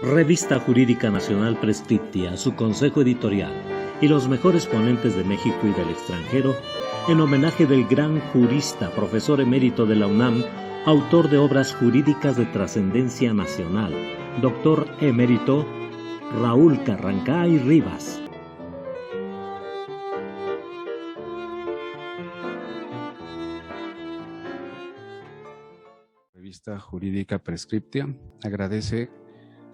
Revista Jurídica Nacional Prescriptia, su consejo editorial y los mejores ponentes de México y del extranjero, en homenaje del gran jurista, profesor emérito de la UNAM, autor de obras jurídicas de trascendencia nacional, doctor emérito Raúl Carrancay Rivas. Revista Jurídica Prescriptia agradece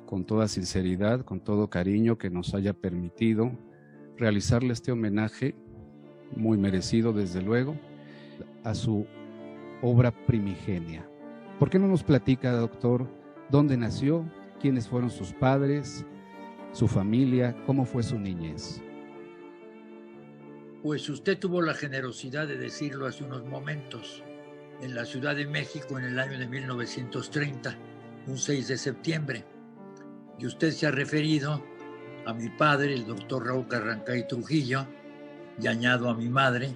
con toda sinceridad, con todo cariño que nos haya permitido realizarle este homenaje, muy merecido desde luego, a su obra primigenia. ¿Por qué no nos platica, doctor, dónde nació, quiénes fueron sus padres, su familia, cómo fue su niñez? Pues usted tuvo la generosidad de decirlo hace unos momentos, en la Ciudad de México en el año de 1930, un 6 de septiembre. Y usted se ha referido a mi padre, el doctor Raúl Carrancay Trujillo, y añado a mi madre,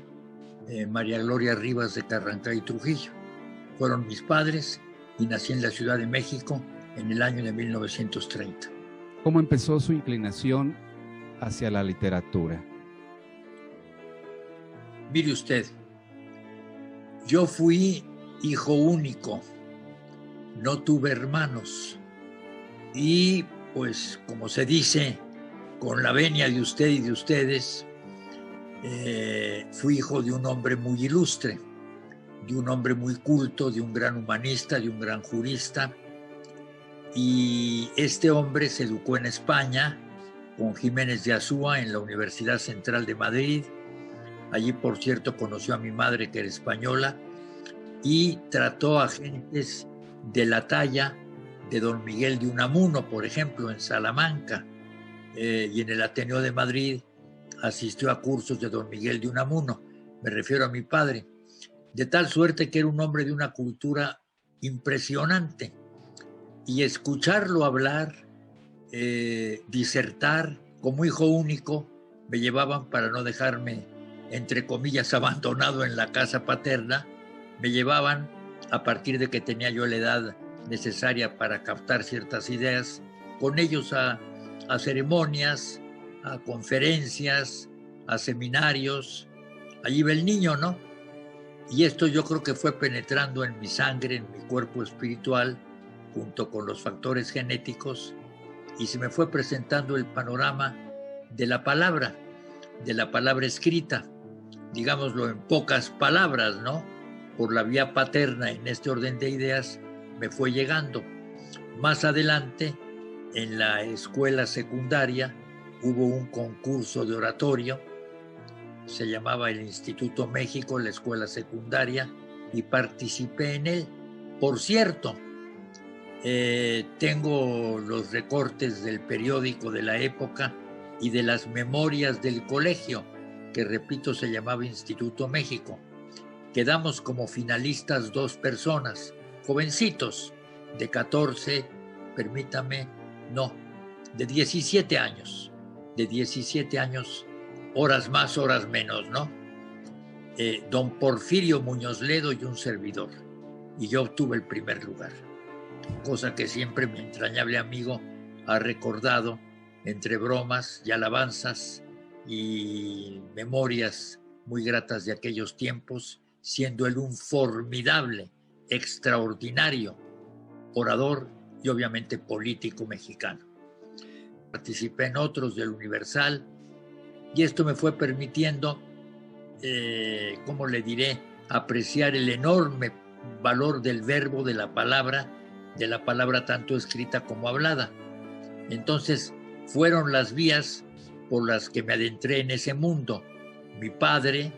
María Gloria Rivas de Carrancay Trujillo. Fueron mis padres y nací en la Ciudad de México en el año de 1930. ¿Cómo empezó su inclinación hacia la literatura? Mire usted, yo fui hijo único, no tuve hermanos y pues como se dice, con la venia de usted y de ustedes, fui hijo de un hombre muy ilustre, de un hombre muy culto, de un gran humanista, de un gran jurista, y este hombre se educó en España con Jiménez de Azúa en la Universidad Central de Madrid. Allí, por cierto, conoció a mi madre, que era española, y trató a gentes de la talla de don Miguel de Unamuno, por ejemplo, en Salamanca, y en el Ateneo de Madrid asistió a cursos de don Miguel de Unamuno. Me refiero a mi padre, de tal suerte que era un hombre de una cultura impresionante, y escucharlo hablar, disertar, como hijo único, me llevaban, para no dejarme, entre comillas, abandonado en la casa paterna, me llevaban a partir de que tenía yo la edad necesaria para captar ciertas ideas, con ellos a ceremonias, a conferencias, a seminarios. Allí iba el niño, ¿no? Y esto yo creo que fue penetrando en mi sangre, en mi cuerpo espiritual, junto con los factores genéticos, y se me fue presentando el panorama de la palabra escrita, digámoslo en pocas palabras, ¿no? Por la vía paterna, en este orden de ideas, me fue llegando. Más adelante, en la escuela secundaria, hubo un concurso de oratorio, se llamaba el Instituto México, la escuela secundaria, y participé en él. Por cierto, tengo los recortes del periódico de la época y de las memorias del colegio, que repito, se llamaba Instituto México. Quedamos como finalistas 2 personas, jovencitos, de 14, permítame, no, de 17 años, horas más, horas menos, ¿no? Don Porfirio Muñoz Ledo y un servidor, y yo obtuve el primer lugar, cosa que siempre mi entrañable amigo ha recordado entre bromas y alabanzas y memorias muy gratas de aquellos tiempos, siendo él un formidable, extraordinario orador y obviamente político mexicano. Participé en otros del Universal y esto me fue permitiendo, ¿cómo le diré?, apreciar el enorme valor del verbo, de la palabra tanto escrita como hablada. Entonces fueron las vías por las que me adentré en ese mundo. Mi padre,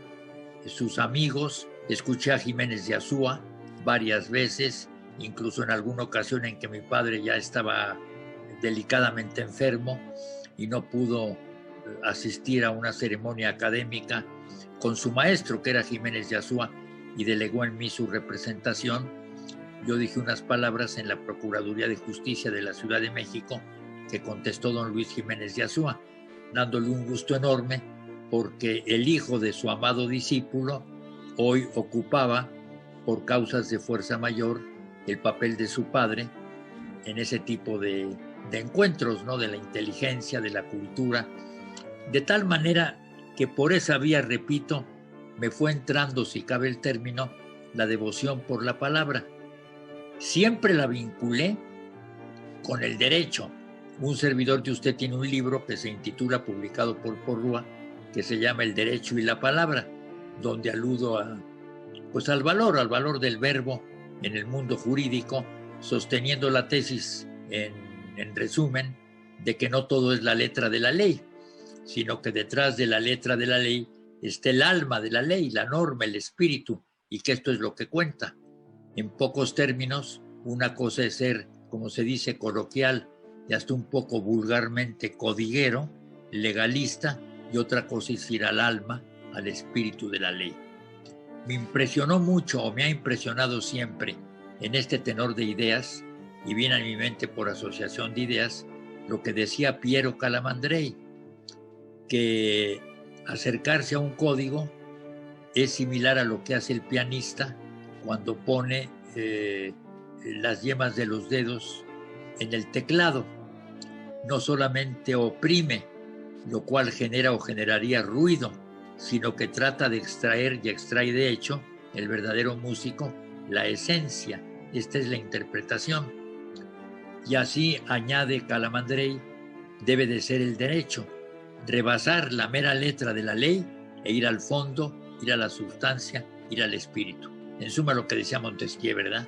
sus amigos, escuché a Jiménez de Azúa varias veces, incluso en alguna ocasión en que mi padre ya estaba delicadamente enfermo y no pudo asistir a una ceremonia académica con su maestro, que era Jiménez de Azúa, y delegó en mí su representación. Yo dije unas palabras en la Procuraduría de Justicia de la Ciudad de México, que contestó don Luis Jiménez de Azúa, dándole un gusto enorme, porque el hijo de su amado discípulo hoy ocupaba, por causas de fuerza mayor, el papel de su padre en ese tipo de de encuentros, ¿no? De la inteligencia, de la cultura, de tal manera que por esa vía, repito, me fue entrando, si cabe el término, la devoción por la palabra. Siempre la vinculé con el derecho. Un servidor de usted tiene un libro que se intitula, publicado por Porrúa, que se llama El Derecho y la Palabra, donde aludo pues al valor del verbo en el mundo jurídico, sosteniendo la tesis en resumen de que no todo es la letra de la ley, sino que detrás de la letra de la ley está el alma de la ley, la norma, el espíritu, y que esto es lo que cuenta. En pocos términos, una cosa es ser, como se dice, coloquial y hasta un poco vulgarmente codiguero, legalista, y otra cosa es ir al alma, al espíritu de la ley. Me impresionó mucho, o me ha impresionado siempre, en este tenor de ideas, y viene a mi mente por asociación de ideas, lo que decía Piero Calamandrei, que acercarse a un código es similar a lo que hace el pianista cuando pone las yemas de los dedos en el teclado. No solamente oprime, lo cual genera o generaría ruido, sino que trata de extraer, y extrae de hecho, el verdadero músico, la esencia. Esta es la interpretación. Y así, añade Calamandrei, debe de ser el derecho, rebasar la mera letra de la ley e ir al fondo, ir a la sustancia, ir al espíritu. En suma, lo que decía Montesquieu, ¿verdad?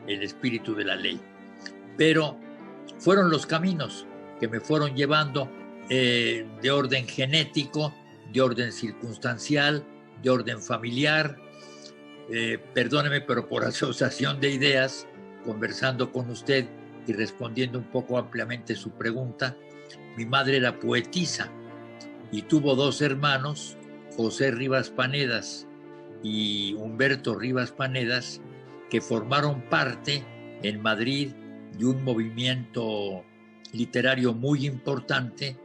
El espíritu de la ley. Pero fueron los caminos que me fueron llevando de orden genético, de orden circunstancial, de orden familiar. Perdóneme, pero por asociación de ideas, conversando con usted y respondiendo un poco ampliamente su pregunta, mi madre era poetisa y tuvo dos hermanos, José Rivas Panedas y Humberto Rivas Panedas, que formaron parte en Madrid de un movimiento literario muy importante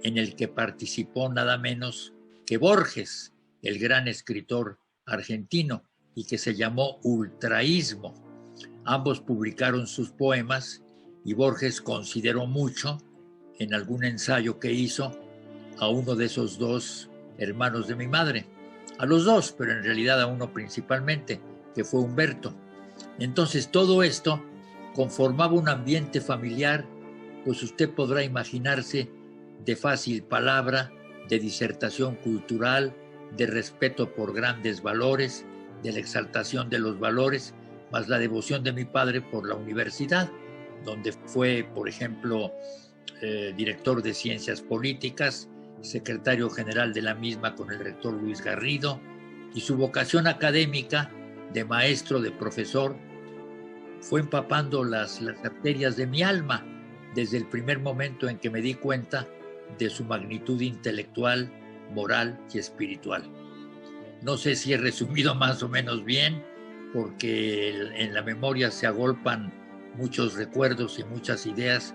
en el que participó nada menos que Borges, el gran escritor argentino, y que se llamó ultraísmo. Ambos publicaron sus poemas y Borges consideró mucho, en algún ensayo que hizo, a uno de esos dos hermanos de mi madre, a los dos, pero en realidad a uno principalmente, que fue Humberto. Entonces todo esto conformaba un ambiente familiar, pues usted podrá imaginarse, de fácil palabra, de disertación cultural, de respeto por grandes valores, de la exaltación de los valores, más la devoción de mi padre por la universidad, donde fue, por ejemplo, director de Ciencias Políticas, secretario general de la misma con el rector Luis Garrido, y su vocación académica de maestro, de profesor, fue empapando las arterias de mi alma desde el primer momento en que me di cuenta de su magnitud intelectual, moral y espiritual. No sé si he resumido más o menos bien, porque en la memoria se agolpan muchos recuerdos y muchas ideas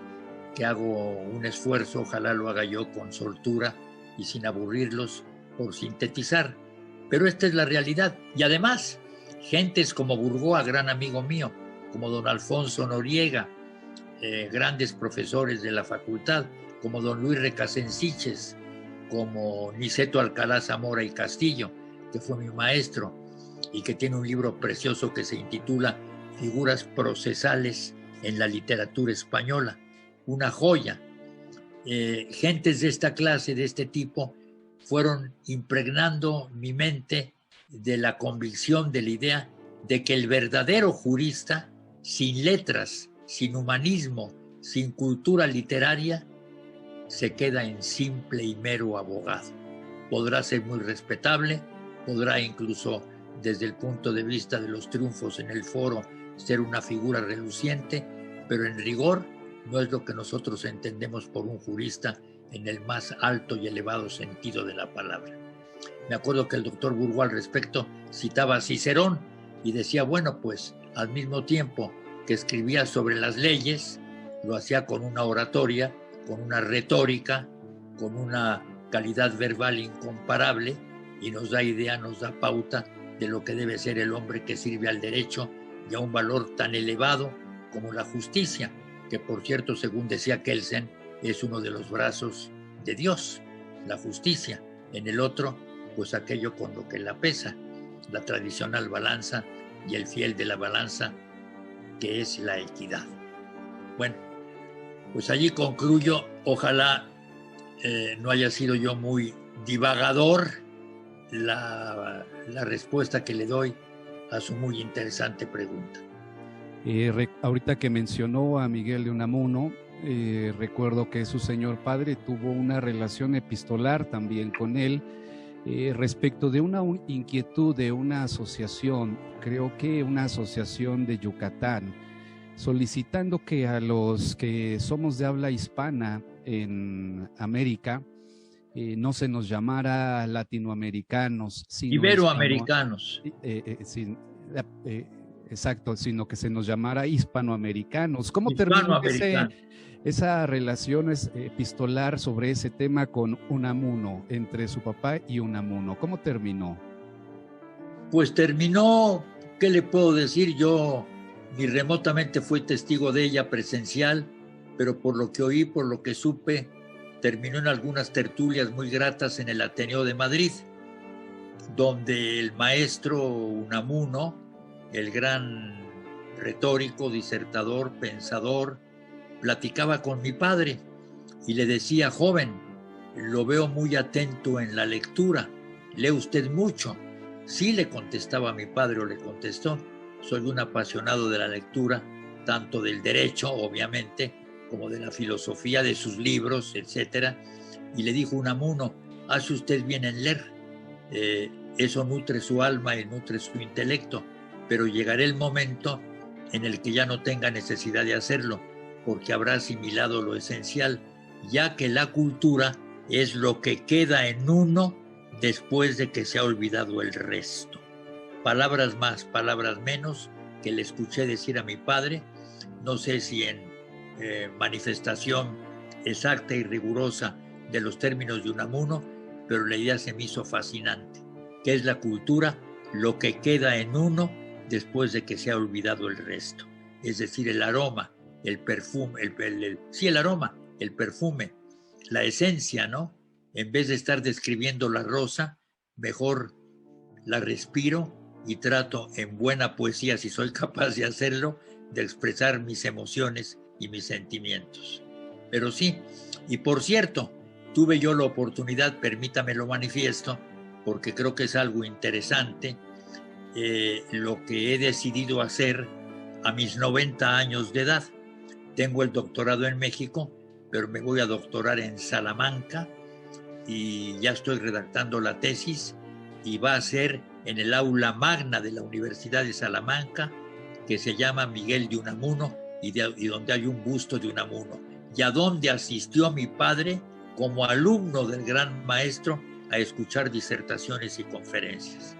que hago un esfuerzo, ojalá lo haga yo con soltura y sin aburrirlos, por sintetizar. Pero esta es la realidad. Y además, gentes como Burgoa, gran amigo mío, como don Alfonso Noriega, grandes profesores de la facultad, como don Luis Recasensiches, como Niceto Alcalá Zamora y Castillo, que fue mi maestro y que tiene un libro precioso que se intitula Figuras procesales en la literatura española, una joya. Gentes de esta clase, de este tipo, fueron impregnando mi mente de la convicción, de la idea de que el verdadero jurista, sin letras, sin humanismo, sin cultura literaria, se queda en simple y mero abogado. Podrá ser muy respetable, podrá incluso desde el punto de vista de los triunfos en el foro ser una figura reluciente, pero en rigor no es lo que nosotros entendemos por un jurista en el más alto y elevado sentido de la palabra. Me acuerdo que el doctor Burgoa al respecto citaba a Cicerón y decía, bueno, pues al mismo tiempo que escribía sobre las leyes, lo hacía con una oratoria, con una retórica, con una calidad verbal incomparable, y nos da idea, nos da pauta de lo que debe ser el hombre que sirve al derecho y a un valor tan elevado como la justicia. que por cierto, según decía Kelsen, es uno de los brazos de Dios, la justicia. En el otro, pues aquello con lo que la pesa, la tradicional balanza y el fiel de la balanza, que es la equidad. Bueno, pues allí concluyo. Ojalá no haya sido yo muy divagador la respuesta que le doy a su muy interesante pregunta. Ahorita que mencionó a Miguel de Unamuno, recuerdo que su señor padre tuvo una relación epistolar también con él respecto de una inquietud de una asociación, creo que una asociación de Yucatán, solicitando que a los que somos de habla hispana en América no se nos llamara latinoamericanos, sino iberoamericanos. Exacto, sino que se nos llamara hispanoamericanos. ¿Cómo terminó esa relación epistolar sobre ese tema con Unamuno, entre su papá y Unamuno? ¿Cómo terminó? Pues terminó, ¿qué le puedo decir? Yo ni remotamente fui testigo de ella presencial, pero por lo que oí, por lo que supe, terminó en algunas tertulias muy gratas en el Ateneo de Madrid, donde el maestro Unamuno, el gran retórico, disertador, pensador, platicaba con mi padre y le decía: joven, lo veo muy atento en la lectura, ¿lee usted mucho? Sí, le contestaba mi padre, o le contestó: soy un apasionado de la lectura, tanto del derecho, obviamente, como de la filosofía, de sus libros, etc. Y le dijo Unamuno: hace usted bien en leer, eso nutre su alma y nutre su intelecto, pero llegará el momento en el que ya no tenga necesidad de hacerlo, porque habrá asimilado lo esencial, ya que la cultura es lo que queda en uno después de que se ha olvidado el resto. Palabras más, palabras menos, que le escuché decir a mi padre, no sé si en manifestación exacta y rigurosa de los términos de Unamuno, pero la idea se me hizo fascinante, que es la cultura lo que queda en uno después de que se ha olvidado el resto. Es decir, el aroma, el perfume, el aroma, el perfume, la esencia, ¿no? En vez de estar describiendo la rosa, mejor la respiro y trato en buena poesía, si soy capaz de hacerlo, de expresar mis emociones y mis sentimientos. Pero sí, y por cierto, tuve yo la oportunidad, permítame lo manifiesto, porque creo que es algo interesante, lo que he decidido hacer a mis 90 años de edad. Tengo el doctorado en México, pero me voy a doctorar en Salamanca y ya estoy redactando la tesis y va a ser en el aula magna de la Universidad de Salamanca, que se llama Miguel de Unamuno y donde hay un busto de Unamuno, y a donde asistió mi padre como alumno del gran maestro a escuchar disertaciones y conferencias.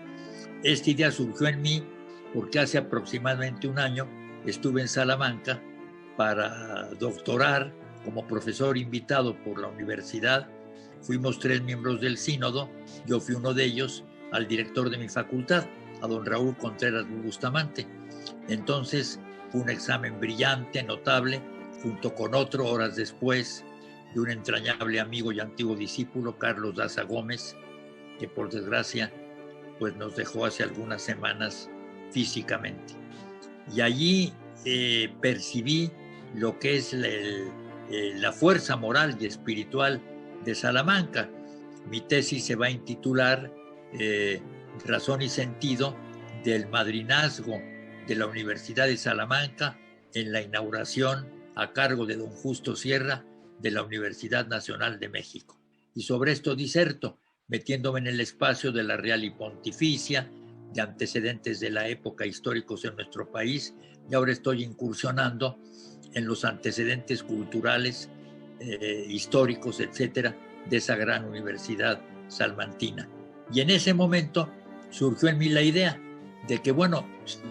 Esta idea surgió en mí porque hace aproximadamente un año estuve en Salamanca para doctorar como profesor invitado por la universidad. Fuimos 3 miembros del sínodo, yo fui uno de ellos, al director de mi facultad, a don Raúl Contreras Bustamante. Entonces fue un examen brillante, notable, junto con otro horas después de un entrañable amigo y antiguo discípulo, Carlos Daza Gómez, que por desgracia pues nos dejó hace algunas semanas físicamente. Y allí percibí lo que es la fuerza moral y espiritual de Salamanca. Mi tesis se va a intitular Razón y sentido del madrinazgo de la Universidad de Salamanca en la inauguración a cargo de don Justo Sierra de la Universidad Nacional de México. Y sobre esto diserto, metiéndome en el espacio de la Real y Pontificia, de antecedentes de la época históricos en nuestro país, y ahora estoy incursionando en los antecedentes culturales, históricos, etcétera, de esa gran universidad salmantina. Y en ese momento surgió en mí la idea de que, bueno,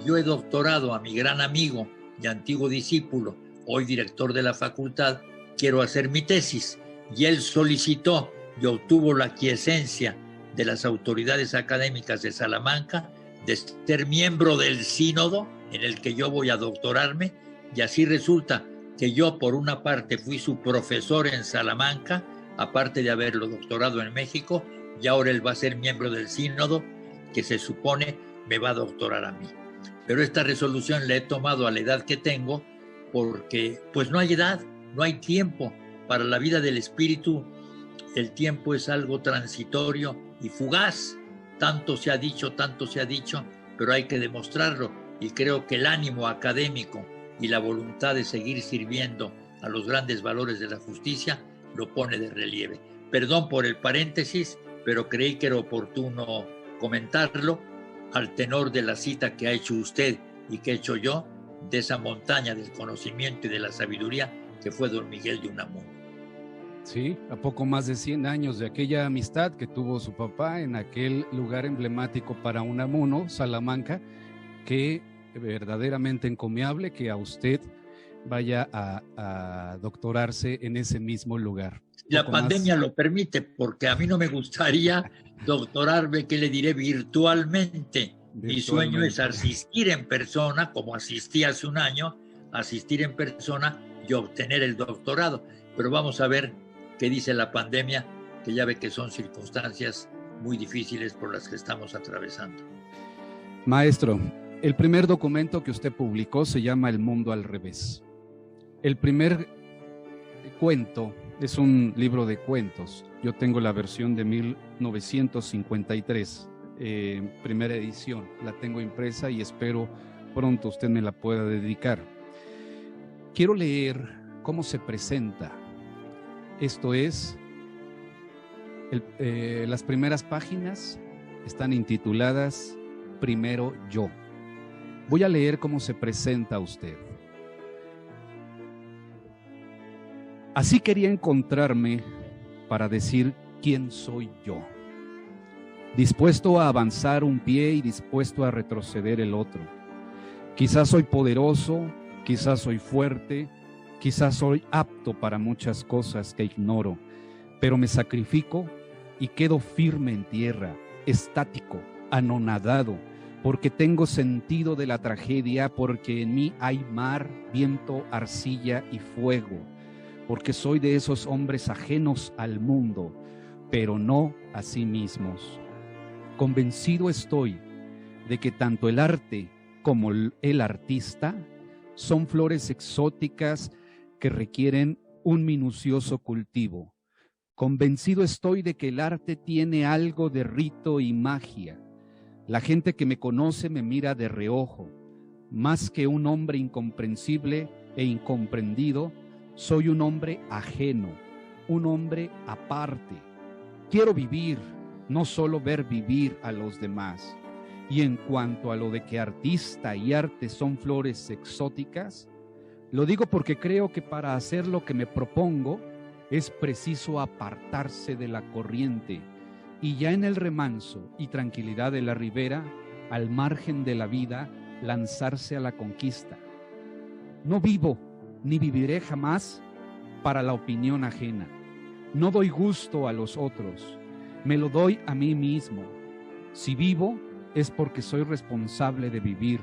yo he doctorado a mi gran amigo y antiguo discípulo, hoy director de la facultad, quiero hacer mi tesis. Y él solicitó y obtuvo la aquiescencia de las autoridades académicas de Salamanca de ser miembro del sínodo en el que yo voy a doctorarme, y así resulta que yo por una parte fui su profesor en Salamanca, aparte de haberlo doctorado en México, y ahora él va a ser miembro del sínodo que se supone me va a doctorar a mí. Pero esta resolución la he tomado a la edad que tengo porque pues no hay edad, no hay tiempo. Para la vida del espíritu el tiempo es algo transitorio y fugaz. Tanto se ha dicho, pero hay que demostrarlo, y creo que el ánimo académico y la voluntad de seguir sirviendo a los grandes valores de la justicia lo pone de relieve. Perdón por el paréntesis, pero creí que era oportuno comentarlo al tenor de la cita que ha hecho usted y que he hecho yo de esa montaña del conocimiento y de la sabiduría que fue don Miguel de Unamuno. Sí, a poco más de 100 años de aquella amistad que tuvo su papá en aquel lugar emblemático para Unamuno, Salamanca, que verdaderamente encomiable que a usted vaya a doctorarse en ese mismo lugar. La pandemia lo permite, porque a mí no me gustaría doctorarme, ¿qué le diré? Virtualmente. Mi sueño es asistir en persona, como asistí hace un año, asistir en persona y obtener el doctorado. Pero vamos a ver qué dice la pandemia, que ya ve que son circunstancias muy difíciles por las que estamos atravesando. Maestro, el primer documento que usted publicó se llama El Mundo al Revés. El primer cuento es un libro de cuentos. Yo tengo la versión de 1953, primera edición. La tengo impresa y espero pronto usted me la pueda dedicar. Quiero leer cómo se presenta. Esto es, las primeras páginas están intituladas Primero Yo. Voy a leer cómo se presenta usted. Así quería encontrarme para decir quién soy yo. Dispuesto a avanzar un pie y dispuesto a retroceder el otro. Quizás soy poderoso, quizás soy fuerte, quizás soy apto para muchas cosas que ignoro, pero me sacrifico y quedo firme en tierra, estático, anonadado, porque tengo sentido de la tragedia, porque en mí hay mar, viento, arcilla y fuego, porque soy de esos hombres ajenos al mundo, pero no a sí mismos. Convencido estoy de que tanto el arte como el artista son flores exóticas que requieren un minucioso cultivo. Convencido estoy de que el arte tiene algo de rito y magia. La gente que me conoce me mira de reojo. Más que un hombre incomprensible e incomprendido, soy un hombre ajeno, un hombre aparte. Quiero vivir, no solo ver vivir a los demás. Y en cuanto a lo de que artista y arte son flores exóticas, lo digo porque creo que para hacer lo que me propongo es preciso apartarse de la corriente y ya en el remanso y tranquilidad de la ribera, al margen de la vida, lanzarse a la conquista. No vivo ni viviré jamás para la opinión ajena. No doy gusto a los otros, me lo doy a mí mismo. Si vivo es porque soy responsable de vivir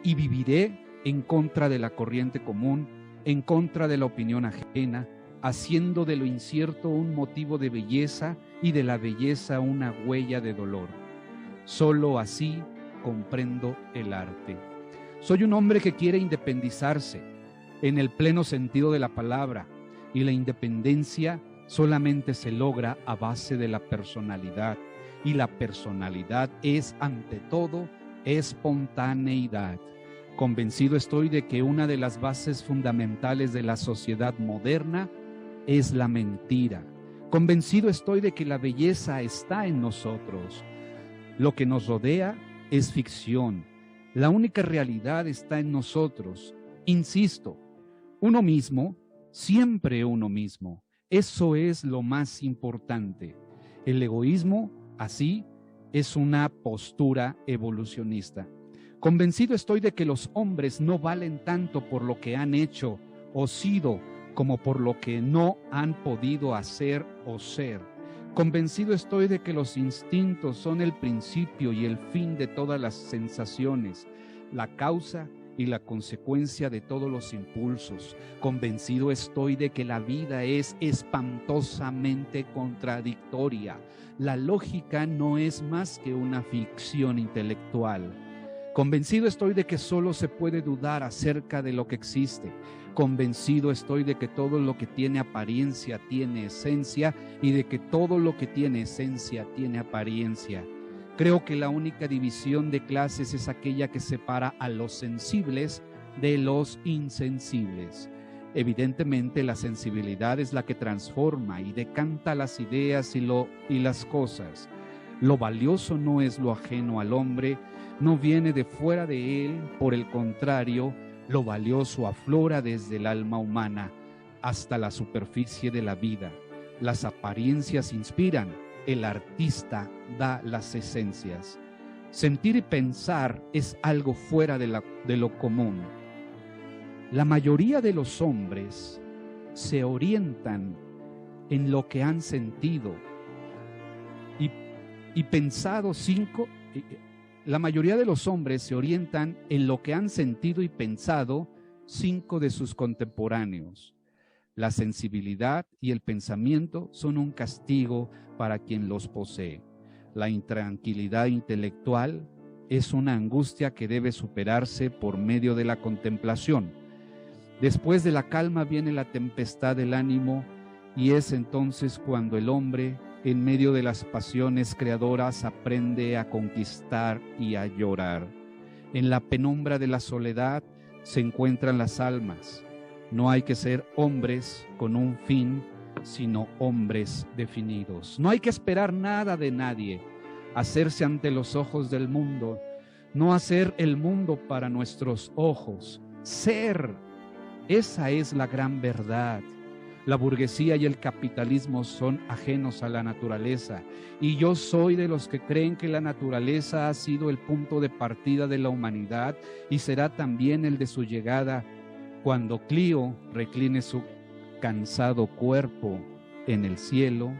y viviré en contra de la corriente común, en contra de la opinión ajena, haciendo de lo incierto un motivo de belleza y de la belleza una huella de dolor. Solo así comprendo el arte. Soy un hombre que quiere independizarse en el pleno sentido de la palabra, y la independencia solamente se logra a base de la personalidad, y la personalidad es ante todo espontaneidad. Convencido estoy de que una de las bases fundamentales de la sociedad moderna es la mentira. Convencido estoy de que la belleza está en nosotros. Lo que nos rodea es ficción. La única realidad está en nosotros. Insisto, uno mismo, siempre uno mismo. Eso es lo más importante. El egoísmo, así, es una postura evolucionista. Convencido estoy de que los hombres no valen tanto por lo que han hecho o sido como por lo que no han podido hacer o ser. Convencido estoy de que los instintos son el principio y el fin de todas las sensaciones, la causa y la consecuencia de todos los impulsos. Convencido estoy de que la vida es espantosamente contradictoria. La lógica no es más que una ficción intelectual. Convencido estoy de que solo se puede dudar acerca de lo que existe. Convencido estoy de que todo lo que tiene apariencia tiene esencia y de que todo lo que tiene esencia tiene apariencia. Creo que la única división de clases es aquella que separa a los sensibles de los insensibles. Evidentemente, la sensibilidad es la que transforma y decanta las ideas y las cosas. Lo valioso no es lo ajeno al hombre, no viene de fuera de él, por el contrario, lo valioso aflora desde el alma humana hasta la superficie de la vida. Las apariencias inspiran, el artista da las esencias. Sentir y pensar es algo fuera de lo común. La mayoría de los hombres se orientan en lo que han sentido y pensado La mayoría de los hombres se orientan en lo que han sentido y pensado 5 de sus contemporáneos. La sensibilidad y el pensamiento son un castigo para quien los posee. La intranquilidad intelectual es una angustia que debe superarse por medio de la contemplación. Después de la calma viene la tempestad del ánimo y es entonces cuando el hombre, en medio de las pasiones creadoras, aprende a conquistar y a llorar. En la penumbra de la soledad se encuentran las almas. No hay que ser hombres con un fin, sino hombres definidos. No hay que esperar nada de nadie, hacerse ante los ojos del mundo, no hacer el mundo para nuestros ojos, ser. Esa es la gran verdad. La burguesía y el capitalismo son ajenos a la naturaleza, y yo soy de los que creen que la naturaleza ha sido el punto de partida de la humanidad y será también el de su llegada cuando Clio recline su cansado cuerpo en el cielo.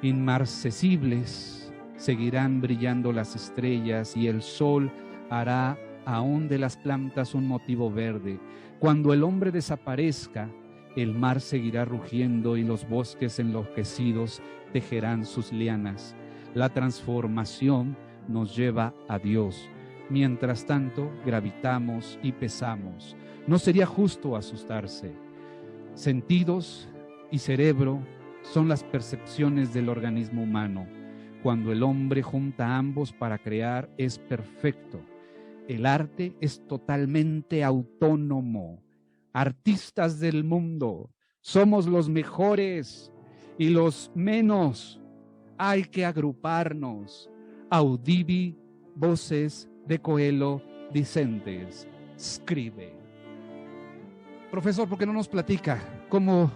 Inmarcesibles seguirán brillando las estrellas y el sol hará aún de las plantas un motivo verde. Cuando el hombre desaparezca, el mar seguirá rugiendo y los bosques enloquecidos tejerán sus lianas. La transformación nos lleva a Dios. Mientras tanto, gravitamos y pesamos. No sería justo asustarse. Sentidos y cerebro son las percepciones del organismo humano. Cuando el hombre junta ambos para crear, es perfecto. El arte es totalmente autónomo. Artistas del mundo, somos los mejores y los menos. Hay que agruparnos. Audivi voces de Coelho dicentes. Escribe. Profesor, ¿por qué no nos platica cómo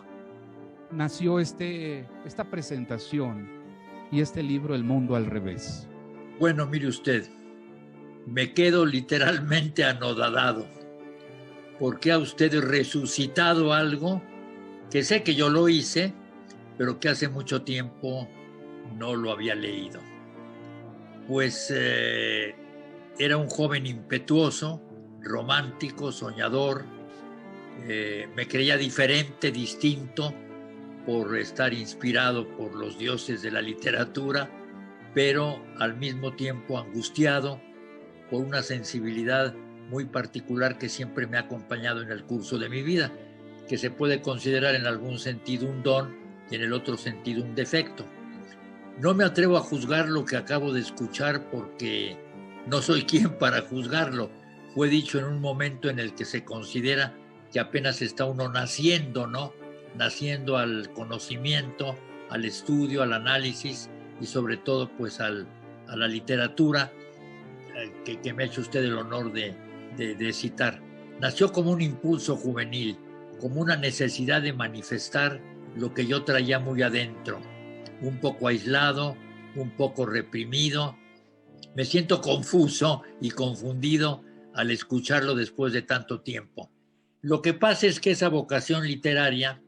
nació esta presentación y este libro, El Mundo al Revés? Bueno, mire usted, me quedo literalmente anodadado, porque ha usted resucitado algo que sé que yo lo hice, pero que hace mucho tiempo no lo había leído. Pues era un joven impetuoso, romántico, soñador. Me creía diferente, distinto, por estar inspirado por los dioses de la literatura, pero al mismo tiempo angustiado por una sensibilidad muy particular que siempre me ha acompañado en el curso de mi vida, que se puede considerar en algún sentido un don y en el otro sentido un defecto. No me atrevo a juzgar lo que acabo de escuchar porque no soy quien para juzgarlo. Fue dicho en un momento en el que se considera que apenas está uno naciendo, ¿no? Naciendo al conocimiento, al estudio, al análisis y sobre todo pues a la literatura que me ha hecho usted el honor de citar. Nació como un impulso juvenil, como una necesidad de manifestar lo que yo traía muy adentro, un poco aislado, un poco reprimido. Me siento confuso y confundido al escucharlo después de tanto tiempo. Lo que pasa es que esa vocación literaria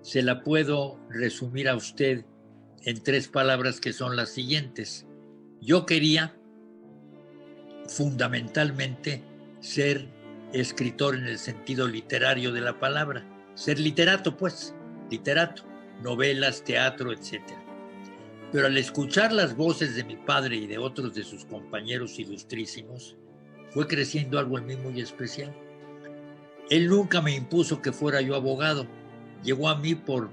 se la puedo resumir a usted en 3 palabras que son las siguientes. Yo quería fundamentalmente ser escritor en el sentido literario de la palabra, ser literato, pues, literato, novelas, teatro, etc. Pero al escuchar las voces de mi padre y de otros de sus compañeros ilustrísimos, fue creciendo algo en mí muy especial. Él nunca me impuso que fuera yo abogado, llegó a mí como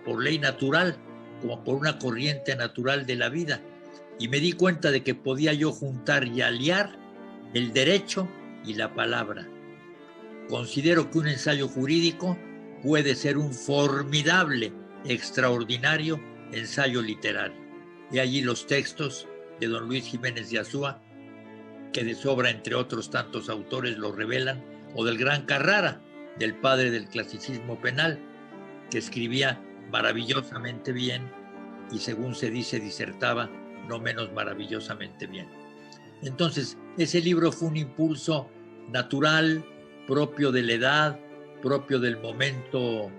por ley natural, como por una corriente natural de la vida, y me di cuenta de que podía yo juntar y aliar el derecho y la palabra. Considero que un ensayo jurídico puede ser un formidable, extraordinario ensayo literario. Y allí los textos de don Luis Jiménez de Azúa, que de sobra entre otros tantos autores lo revelan, o del gran Carrara, del padre del clasicismo penal, que escribía maravillosamente bien y, según se dice, disertaba no menos maravillosamente bien. Entonces, ese libro fue un impulso natural, propio de la edad, propio del momento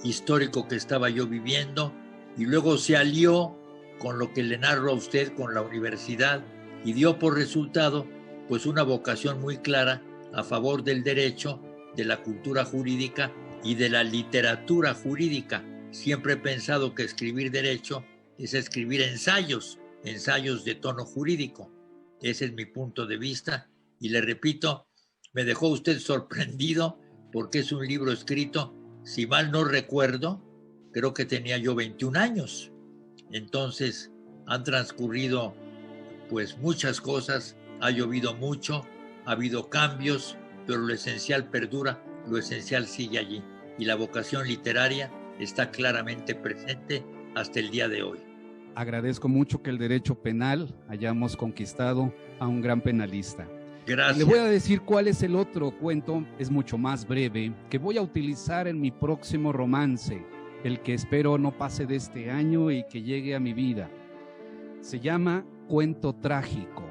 histórico que estaba yo viviendo, y luego se alió con lo que le narro a usted, con la universidad, y dio por resultado pues una vocación muy clara a favor del derecho, de la cultura jurídica y de la literatura jurídica. Siempre he pensado que escribir derecho es escribir ensayos de tono jurídico. Ese es mi punto de vista, y le repito, me dejó usted sorprendido porque es un libro escrito, si mal no recuerdo, creo que tenía yo 21 años. Entonces han transcurrido pues muchas cosas, ha llovido mucho, ha habido cambios, pero lo esencial perdura, lo esencial sigue allí, y la vocación literaria está claramente presente hasta el día de hoy. Agradezco mucho que el derecho penal hayamos conquistado a un gran penalista. Gracias. Le voy a decir cuál es el otro cuento, es mucho más breve, que voy a utilizar en mi próximo romance, el que espero no pase de este año y que llegue a mi vida. Se llama Cuento Trágico.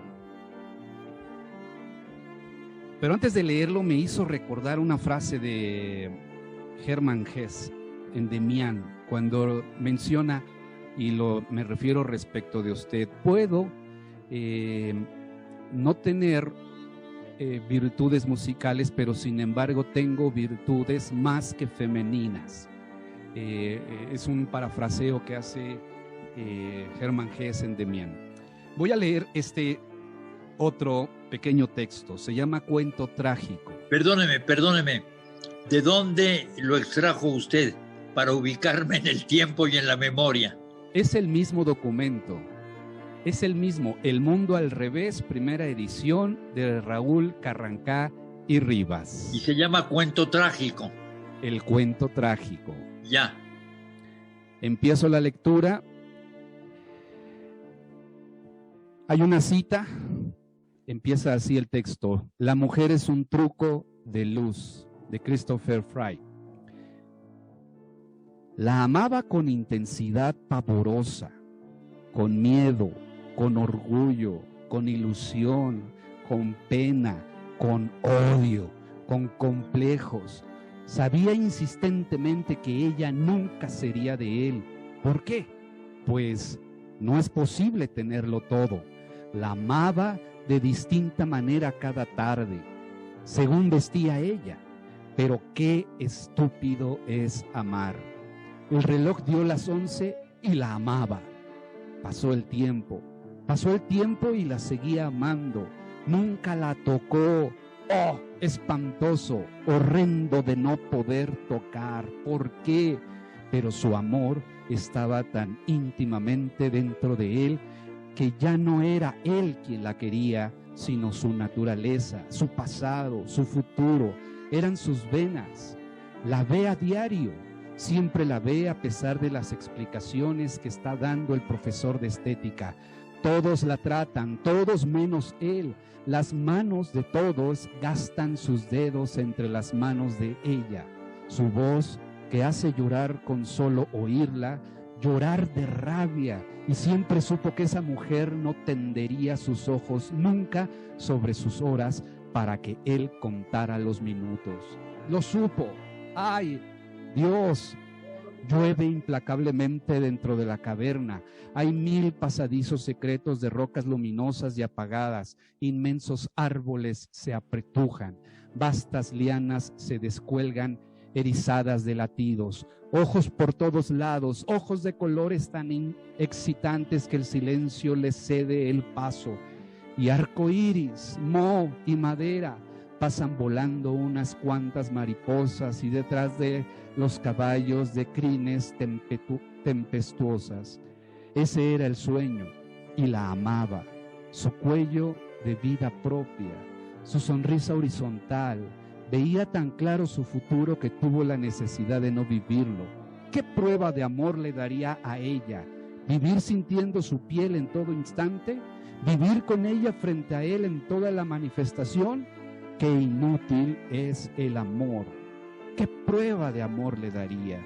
Pero antes de leerlo me hizo recordar una frase de Hermann Hesse en Demián, cuando menciona, y me refiero respecto de usted, puedo no tener virtudes musicales, pero sin embargo tengo virtudes más que femeninas. Es un parafraseo que hace Hermann Hesse en Demián. Voy a leer este otro pequeño texto, se llama Cuento Trágico. Perdóneme, ¿de dónde lo extrajo usted para ubicarme en el tiempo y en la memoria? Es el mismo documento, es el mismo, El Mundo al Revés, primera edición, de Raúl Carrancá y Rivas. Y se llama Cuento Trágico. El Cuento Trágico. Ya. Empiezo la lectura. Hay una cita, empieza así el texto: La mujer es un truco de luz, de Christopher Fry. La amaba con intensidad pavorosa, con miedo, con orgullo, con ilusión, con pena, con odio, con complejos. Sabía insistentemente que ella nunca sería de él. ¿Por qué? Pues no es posible tenerlo todo. La amaba de distinta manera cada tarde, según vestía ella. Pero qué estúpido es amar. El reloj dio las 11 y la amaba. Pasó el tiempo y la seguía amando. Nunca la tocó. ¡Oh, espantoso, horrendo de no poder tocar! ¿Por qué? Pero su amor estaba tan íntimamente dentro de él que ya no era él quien la quería, sino su naturaleza, su pasado, su futuro. Eran sus venas. La ve a diario. Siempre la ve a pesar de las explicaciones que está dando el profesor de estética. Todos la tratan, todos menos él. Las manos de todos gastan sus dedos entre las manos de ella. Su voz, que hace llorar con solo oírla, llorar de rabia, y siempre supo que esa mujer no tendería sus ojos nunca sobre sus horas para que él contara los minutos. Lo supo. ¡Ay, Dios! Llueve implacablemente dentro de la caverna. Hay 1000 pasadizos secretos de rocas luminosas y apagadas. Inmensos árboles se apretujan. Vastas lianas se descuelgan erizadas de latidos. Ojos por todos lados, ojos de colores tan excitantes que el silencio les cede el paso. Y arcoíris, moho y madera. Pasan volando unas cuantas mariposas y detrás de los caballos de crines tempestuosas. Ese era el sueño y la amaba. Su cuello de vida propia, su sonrisa horizontal. Veía tan claro su futuro que tuvo la necesidad de no vivirlo. ¿Qué prueba de amor le daría a ella? ¿Vivir sintiendo su piel en todo instante? ¿Vivir con ella frente a él en toda la manifestación? Qué inútil es el amor. ¿Qué prueba de amor le daría?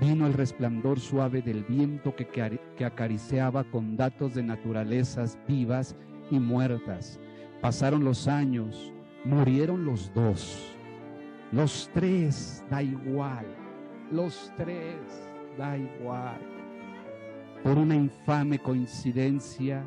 Vino el resplandor suave del viento que acariciaba con datos de naturalezas vivas y muertas. Pasaron los años, murieron los dos. Los tres, da igual. Los tres, da igual. Por una infame coincidencia,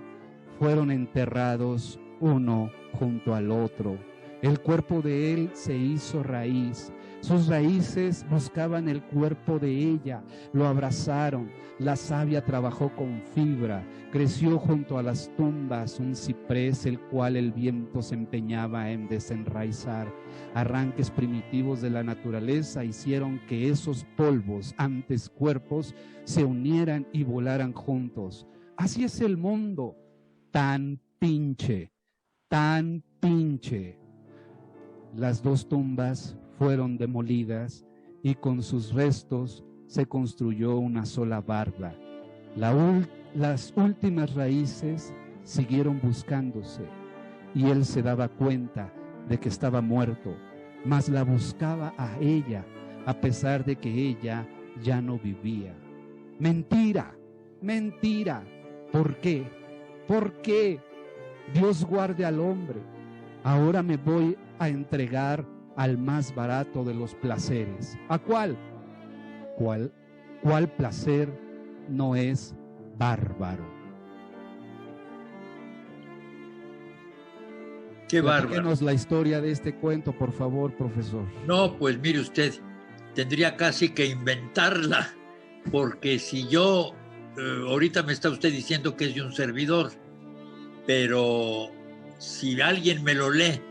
fueron enterrados uno junto al otro. El cuerpo de él se hizo raíz. Sus raíces buscaban el cuerpo de ella. Lo abrazaron. La savia trabajó con fibra. Creció junto a las tumbas un ciprés, el cual el viento se empeñaba en desenraizar. Arranques primitivos de la naturaleza hicieron que esos polvos, antes cuerpos, se unieran y volaran juntos. Así es el mundo. Tan pinche, tan pinche. Las dos tumbas fueron demolidas y con sus restos se construyó una sola barda. Las últimas raíces siguieron buscándose y él se daba cuenta de que estaba muerto, mas la buscaba a ella a pesar de que ella ya no vivía. Mentira, mentira. ¿Por qué? ¿Por qué? Dios guarde al hombre. Ahora me voy a entregar al más barato de los placeres. ¿A cuál? ¿Cuál placer no es bárbaro? Qué bárbaro. Platíquenos la historia de este cuento, por favor, profesor. No, pues mire usted, tendría casi que inventarla, porque si yo, ahorita me está usted diciendo que es de un servidor, pero si alguien me lo lee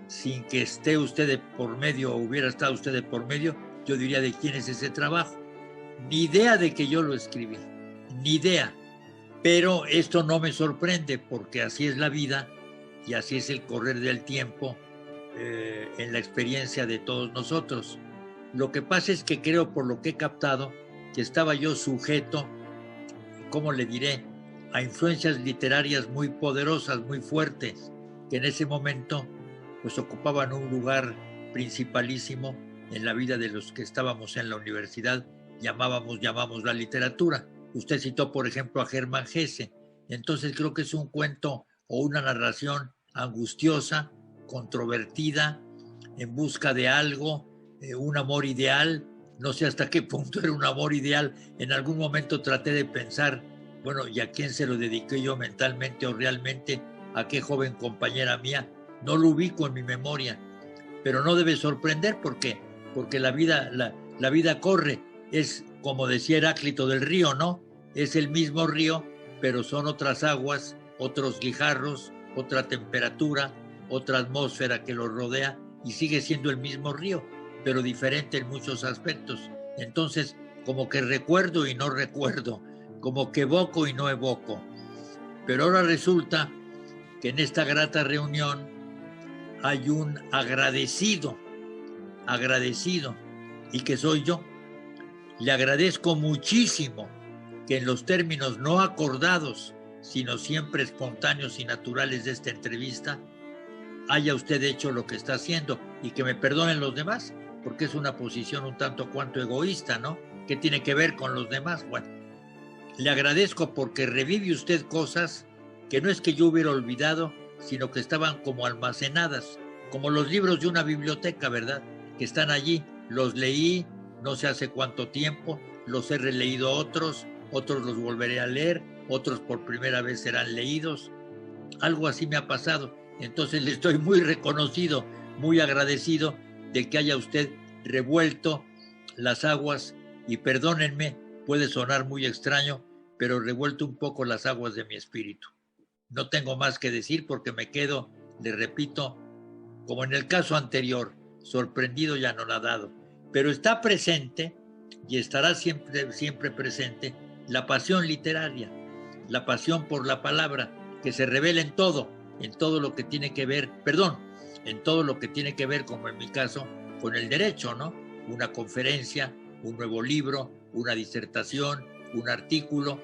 sin que esté usted de por medio o hubiera estado usted de por medio, yo diría: ¿de quién es ese trabajo? Ni idea de que yo lo escribí, ni idea. Pero esto no me sorprende porque así es la vida y así es el correr del tiempo en la experiencia de todos nosotros. Lo que pasa es que creo, por lo que he captado, que estaba yo sujeto, ¿cómo le diré?, a influencias literarias muy poderosas, muy fuertes, que en ese momento pues ocupaban un lugar principalísimo en la vida de los que estábamos en la universidad, llamamos la literatura. Usted citó, por ejemplo, a Germán Hesse. Entonces creo que es un cuento o una narración angustiosa, controvertida, en busca de algo, un amor ideal. No sé hasta qué punto era un amor ideal. En algún momento traté de pensar, bueno, ¿y a quién se lo dediqué yo mentalmente o realmente? ¿A qué joven compañera mía? No lo ubico en mi memoria, pero no debe sorprender porque la vida corre. Es como decía Heráclito del río, ¿no? Es el mismo río, pero son otras aguas, otros guijarros, otra temperatura, otra atmósfera que lo rodea, y sigue siendo el mismo río, pero diferente en muchos aspectos. Entonces, como que recuerdo y no recuerdo, como que evoco y no evoco. Pero ahora resulta que en esta grata reunión hay un agradecido, y que soy yo. Le agradezco muchísimo que en los términos no acordados, sino siempre espontáneos y naturales de esta entrevista, haya usted hecho lo que está haciendo, y que me perdonen los demás, porque es una posición un tanto cuanto egoísta, ¿no? ¿Qué tiene que ver con los demás? Bueno, le agradezco porque revive usted cosas que no es que yo hubiera olvidado, sino que estaban como almacenadas, como los libros de una biblioteca, ¿verdad? Que están allí, los leí no sé hace cuánto tiempo, los he releído otros los volveré a leer, otros por primera vez serán leídos. Algo así me ha pasado. Entonces le estoy muy reconocido, muy agradecido de que haya usted revuelto las aguas, y perdónenme, puede sonar muy extraño, pero revuelto un poco las aguas de mi espíritu. No tengo más que decir porque me quedo, le repito, como en el caso anterior, sorprendido y anonadado. Pero está presente y estará siempre presente la pasión literaria, la pasión por la palabra, que se revela en todo lo que tiene que ver, en todo lo que tiene que ver, como en mi caso, con el derecho, ¿no? Una conferencia, un nuevo libro, una disertación, un artículo,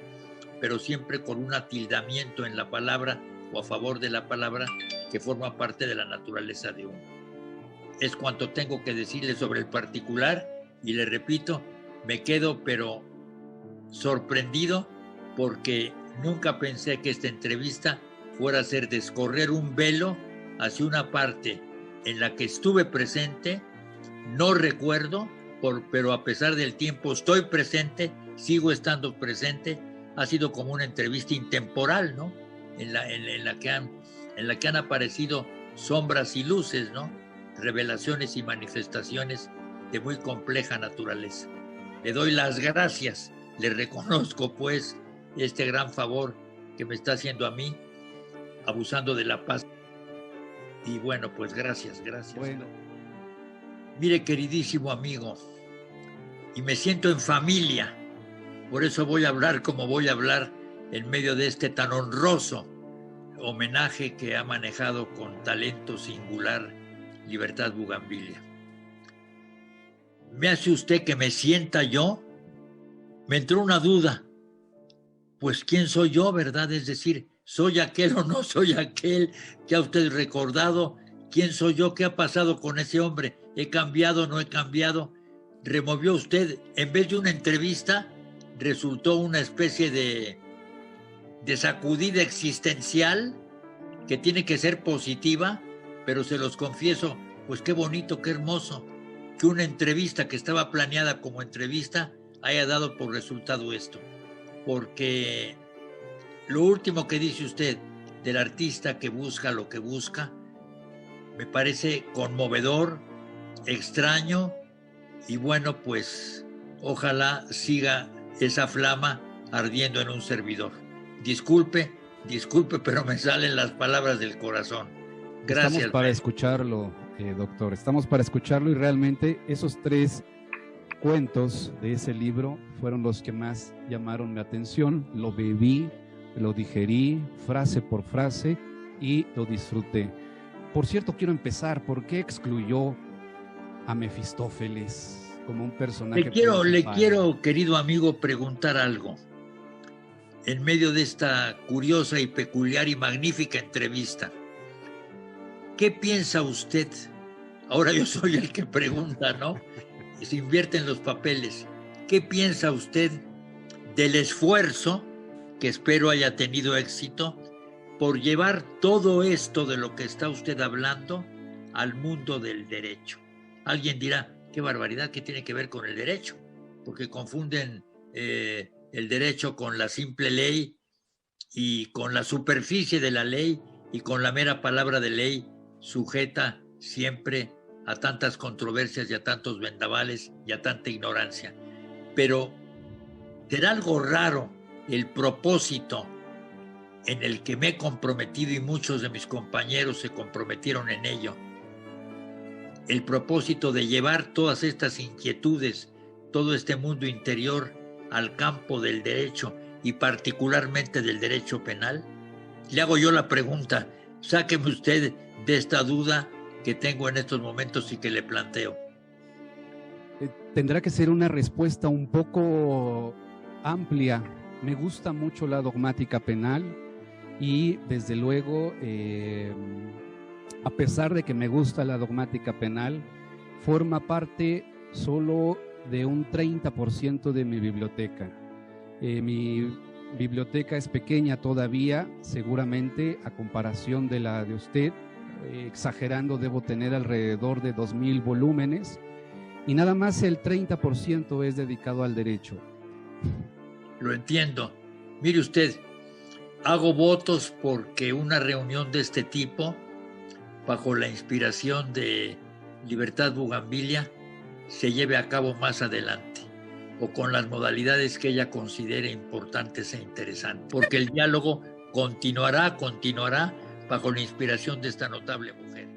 pero siempre con un atildamiento en la palabra o a favor de la palabra que forma parte de la naturaleza de uno. Es cuanto tengo que decirle sobre el particular, y le repito, me quedo pero sorprendido porque nunca pensé que esta entrevista fuera a ser descorrer un velo hacia una parte en la que estuve presente, no recuerdo, pero a pesar del tiempo estoy presente, sigo estando presente. Ha sido como una entrevista intemporal, ¿no? En la que han aparecido sombras y luces, ¿no? Revelaciones y manifestaciones de muy compleja naturaleza. Le doy las gracias, le reconozco pues este gran favor que me está haciendo a mí, abusando de la paz. Y bueno, pues gracias. Bueno. Mire, queridísimo amigo, y me siento en familia, por eso voy a hablar como voy a hablar en medio de este tan honroso homenaje que ha manejado con talento singular Libertad Bugambilia. ¿Me hace usted que me sienta yo? Me entró una duda. Pues, ¿quién soy yo, verdad? Es decir, ¿soy aquel o no soy aquel que ha usted recordado? ¿Quién soy yo? ¿Qué ha pasado con ese hombre? ¿He cambiado o no he cambiado? Removió usted, en vez de una entrevista, resultó una especie de sacudida existencial que tiene que ser positiva, pero se los confieso, pues qué bonito, qué hermoso, que una entrevista que estaba planeada como entrevista haya dado por resultado esto. Porque lo último que dice usted del artista que busca lo que busca, me parece conmovedor, extraño, y bueno, pues ojalá siga esa flama ardiendo en un servidor. Disculpe, pero me salen las palabras del corazón. Gracias. Estamos para escucharlo, doctor, estamos para escucharlo, y realmente esos 3 cuentos de ese libro fueron los que más llamaron mi atención. Lo bebí, lo digerí frase por frase y lo disfruté. Por cierto, quiero empezar, ¿por qué excluyó a Mefistófeles como un personaje principal? Le quiero, querido amigo, preguntar algo. En medio de esta curiosa y peculiar y magnífica entrevista, ¿qué piensa usted? Ahora yo soy el que pregunta, ¿no? Se invierten los papeles. ¿Qué piensa usted del esfuerzo, que espero haya tenido éxito, por llevar todo esto de lo que está usted hablando al mundo del derecho? Alguien dirá, qué barbaridad, ¿qué tiene que ver con el derecho? Porque confunden el derecho con la simple ley y con la superficie de la ley y con la mera palabra de ley, sujeta siempre a tantas controversias y a tantos vendavales y a tanta ignorancia. Pero será algo raro el propósito en el que me he comprometido, y muchos de mis compañeros se comprometieron en ello, el propósito de llevar todas estas inquietudes, todo este mundo interior al campo del derecho, y particularmente del derecho penal. Le hago yo la pregunta, sáqueme usted de esta duda que tengo en estos momentos y que le planteo. Tendrá que ser una respuesta un poco amplia. Me gusta mucho la dogmática penal y desde luego, a pesar de que me gusta la dogmática penal, forma parte solo de un 30% de mi biblioteca. Mi biblioteca es pequeña todavía, seguramente a comparación de la de usted. Exagerando, debo tener alrededor de 2000 volúmenes, y nada más el 30% es dedicado al derecho. lo entiendo. Mire usted, hago votos porque una reunión de este tipo, bajo la inspiración de Libertad Bugambilia, se lleve a cabo más adelante, o con las modalidades que ella considere importantes e interesantes, porque el diálogo continuará bajo la inspiración de esta notable mujer.